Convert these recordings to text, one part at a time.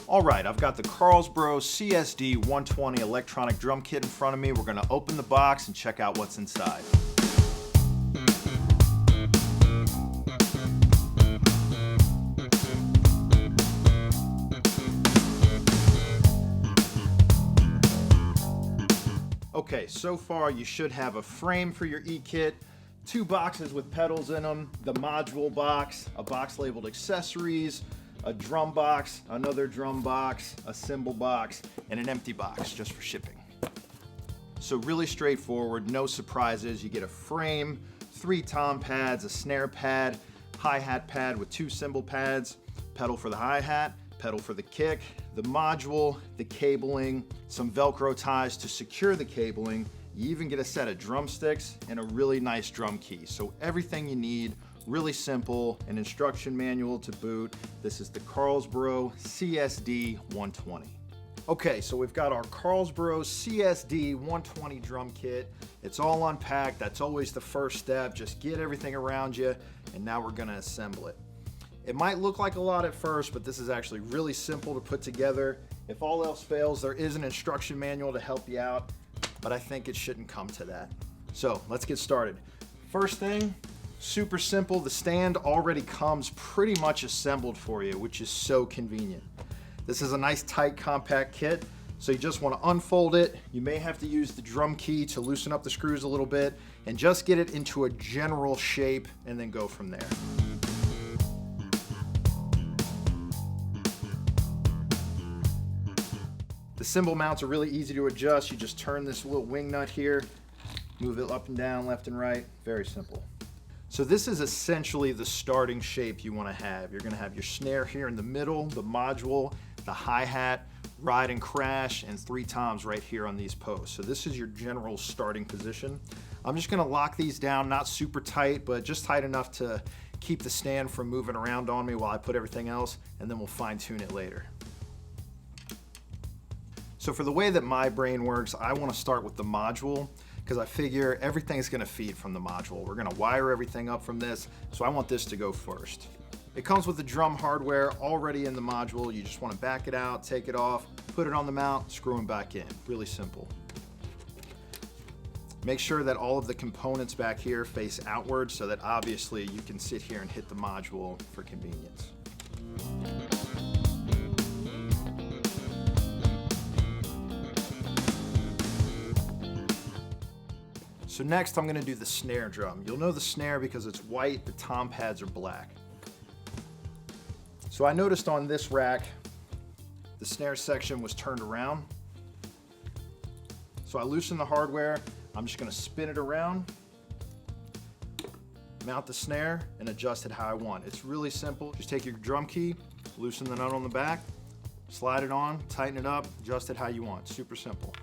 All right, I've got the Carlsbro CSD120 electronic drum kit in front of me. We're going to open the box and check out what's inside. Okay, so far you should have a frame for your eKit, 2 boxes with pedals in them, the module box, a box labeled accessories, a drum box, another drum box, a cymbal box, and an empty box just for shipping. So really straightforward, no surprises. You get a frame, 3 tom pads, a snare pad, hi-hat pad with 2 cymbal pads, pedal for the hi-hat, pedal for the kick, the module, the cabling, some Velcro ties to secure the cabling. You even get a set of drumsticks and a really nice drum key. So everything you need, really simple, an instruction manual to boot. This is the Carlsbro CSD120. Okay, so we've got our Carlsbro CSD120 drum kit. It's all unpacked. That's always the first step. Just get everything around you, and now we're gonna assemble it. It might look like a lot at first, but this is actually really simple to put together. If all else fails, there is an instruction manual to help you out, but I think it shouldn't come to that. So let's get started. First thing, super simple. The stand already comes pretty much assembled for you, which is so convenient. This is a nice tight compact kit, so you just want to unfold it. You may have to use the drum key to loosen up the screws a little bit and just get it into a general shape and then go from there. The cymbal mounts are really easy to adjust. You just turn this little wing nut here, move it up and down, left and right, very simple. So this is essentially the starting shape you want to have. You're going to have your snare here in the middle, the module, the hi-hat, ride and crash, and 3 toms right here on these posts. So this is your general starting position. I'm just going to lock these down, not super tight, but just tight enough to keep the stand from moving around on me while I put everything else, and then we'll fine tune it later. So for the way that my brain works, I want to start with the module because I figure everything's going to feed from the module. We're going to wire everything up from this, so I want this to go first. It comes with the drum hardware already in the module. You just want to back it out, take it off, put it on the mount, screw them back in. Really simple. Make sure that all of the components back here face outward so that obviously you can sit here and hit the module for convenience. So next I'm going to do the snare drum. You'll know the snare because it's white, the tom pads are black. So I noticed on this rack, the snare section was turned around. So I loosened the hardware. I'm just going to spin it around, mount the snare, and adjust it how I want. It's really simple. Just take your drum key, loosen the nut on the back, slide it on, tighten it up, adjust it how you want. Super simple.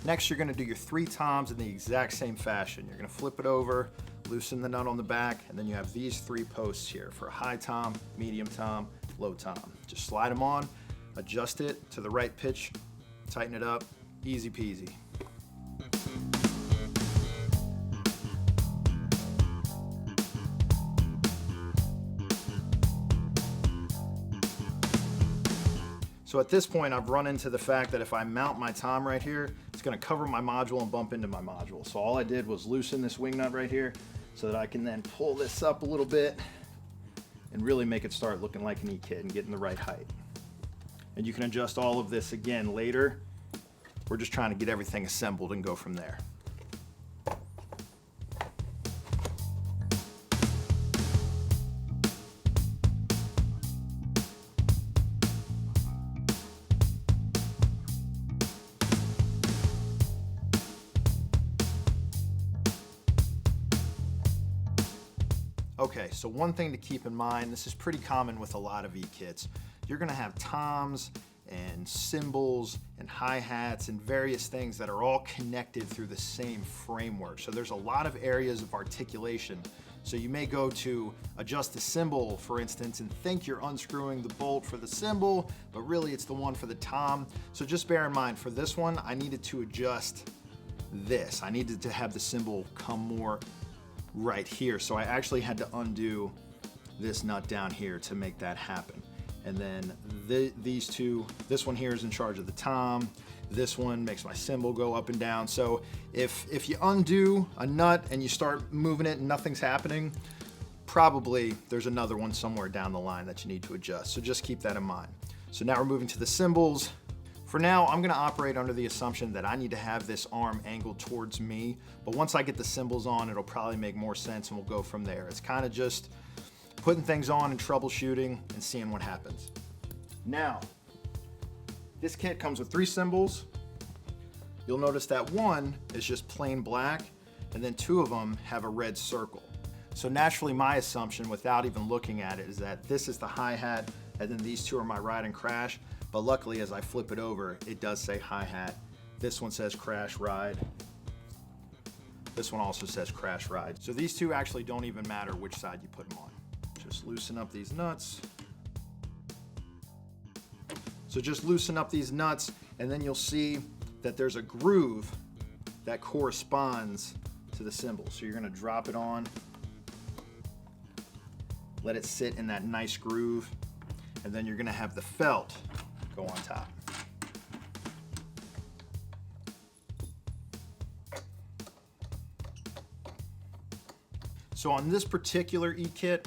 Next, you're going to do your 3 toms in the exact same fashion. You're going to flip it over, loosen the nut on the back, and then you have these 3 posts here for a high tom, medium tom, low tom. Just slide them on, adjust it to the right pitch, tighten it up, easy peasy. So at this point, I've run into the fact that if I mount my tom right here, it's going to cover my module and bump into my module. So all I did was loosen this wing nut right here so that I can then pull this up a little bit and really make it start looking like an eKit and getting the right height. And you can adjust all of this again later. We're just trying to get everything assembled and go from there. Okay, so one thing to keep in mind, this is pretty common with a lot of eKits. You're gonna have toms and cymbals and hi-hats and various things that are all connected through the same framework. So there's a lot of areas of articulation. So you may go to adjust the cymbal, for instance, and think you're unscrewing the bolt for the cymbal, but really it's the one for the tom. So just bear in mind, for this one, I needed to adjust this. I needed to have the cymbal come more right here. So I actually had to undo this nut down here to make that happen. And then these two, this one here is in charge of the tom. This one makes my cymbal go up and down. So if you undo a nut and you start moving it and nothing's happening, probably there's another one somewhere down the line that you need to adjust. So just keep that in mind. So now we're moving to the cymbals. For now, I'm gonna operate under the assumption that I need to have this arm angled towards me, but once I get the cymbals on, it'll probably make more sense and we'll go from there. It's kind of just putting things on and troubleshooting and seeing what happens. Now, this kit comes with 3 cymbals. You'll notice that one is just plain black, and then 2 of them have a red circle. So naturally, my assumption, without even looking at it, is that this is the hi-hat, and then these 2 are my ride and crash. But luckily, as I flip it over, it does say hi-hat. This one says crash ride. This one also says crash ride. So these 2 actually don't even matter which side you put them on. Just loosen up these nuts. So just loosen up these nuts, and then you'll see that there's a groove that corresponds to the cymbal. So you're gonna drop it on, let it sit in that nice groove, and then you're gonna have the felt go on top. So on this particular eKit,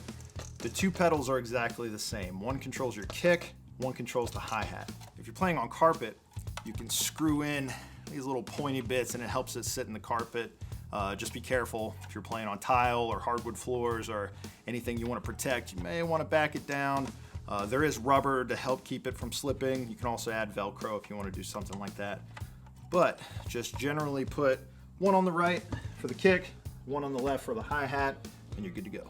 the 2 pedals are exactly the same. One controls your kick, one controls the hi-hat. If you're playing on carpet, you can screw in these little pointy bits and it helps it sit in the carpet. Just be careful if you're playing on tile or hardwood floors or anything you want to protect. You may want to back it down. There is rubber to help keep it from slipping. You can also add Velcro if you want to do something like that. But just generally put one on the right for the kick, one on the left for the hi-hat, and you're good to go.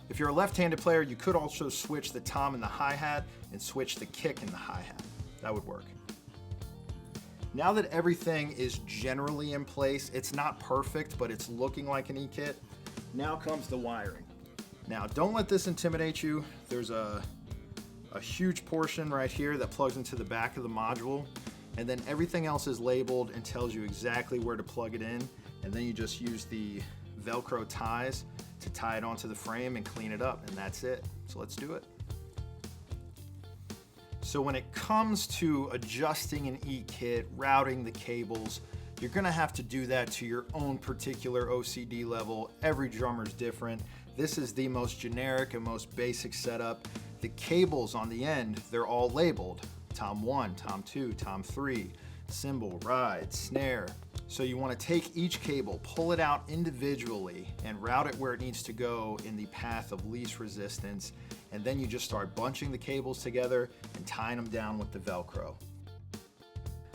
If you're a left-handed player, you could also switch the tom and the hi-hat and switch the kick and the hi-hat. That would work. Now that everything is generally in place, it's not perfect, but it's looking like an eKit. Now comes the wiring. Now, don't let this intimidate you. There's a huge portion right here that plugs into the back of the module, and then everything else is labeled and tells you exactly where to plug it in, and then you just use the Velcro ties to tie it onto the frame and clean it up, and that's it. So let's do it. So when it comes to adjusting an eKit, routing the cables, you're gonna have to do that to your own particular OCD level. Every drummer's different. This is the most generic and most basic setup. The cables on the end, they're all labeled. Tom 1, Tom 2, Tom 3, cymbal, ride, snare. So you want to take each cable, pull it out individually, and route it where it needs to go in the path of least resistance, and then you just start bunching the cables together and tying them down with the Velcro.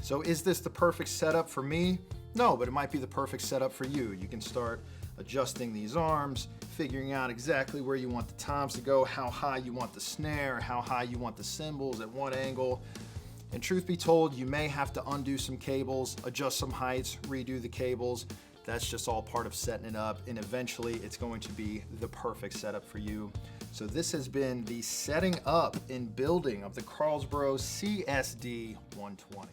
So is this the perfect setup for me? No, but it might be the perfect setup for you. You can start adjusting these arms, figuring out exactly where you want the toms to go, how high you want the snare, how high you want the cymbals at what angle. And truth be told, you may have to undo some cables, adjust some heights, redo the cables. That's just all part of setting it up, and eventually it's going to be the perfect setup for you. So this has been the setting up and building of the Carlsbro CSD120.